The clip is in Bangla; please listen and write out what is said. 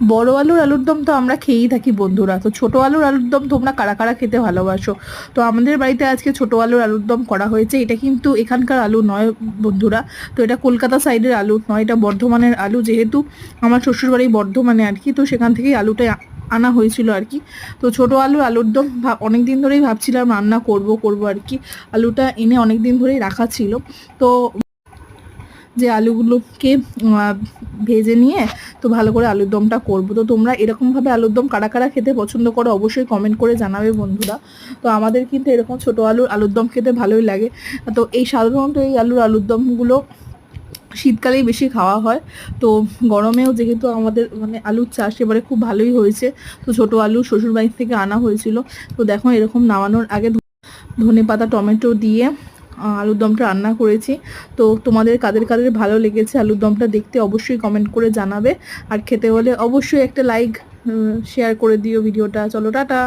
বড় আলুর আলুর দম তো আমরা খেয়েই থাকি বন্ধুরা, তো ছোট আলুর আলুর দম তোমরা কারা কারা খেতে ভালোবাসো? তো আমাদের বাড়িতে আজকে ছোট আলুর আলুর দম করা হয়েছে। এটা কিন্তু এখানকার আলু নয় বন্ধুরা, তো এটা কলকাতা সাইডের আলু নয়, এটা বর্ধমানের আলু। যেহেতু আমার শ্বশুরবাড়ি বর্ধমানে আর কি, তো সেখান থেকেই আলুটা আনা হয়েছিল আর কি। তো ছোট আলুর আলুর দম অনেক দিন ধরেই ভাবছিলাম রান্না করব করব আর কি। আলুটা এনে অনেক দিন ধরেই রাখা ছিল। তো যে আলুগুলোকে ভেজে নিয়ে তো ভালো করে আলুর দমটা করবো। তো তোমরা এরকমভাবে আলুর দম কারা কারা খেতে পছন্দ করো অবশ্যই কমেন্ট করে জানাবে বন্ধুরা। তো আমাদের কিন্তু এরকম ছোটো আলুর দম খেতে ভালোই লাগে। তো এই সাধারণত এই আলুর দমগুলো শীতকালেই বেশি খাওয়া হয়। তো গরমেও যেহেতু আমাদের মানে আলুর চাষ এবারে খুব ভালোই হয়েছে, তো ছোটো আলু শ্বশুরবাড়ি থেকে আনা হয়েছিল। তো দেখো এরকম নামানোর আগে ধনেপাতা টমেটো দিয়ে আলুর দমটা রান্না করেছি। তো তোমাদের কাদের কাদের ভালো লেগেছে আলুর দমটা দেখতে অবশ্যই কমেন্ট করে জানাবে। আর খেতে হলে অবশ্যই একটা লাইক শেয়ার করে দিও ভিডিওটা। চলো টাটা।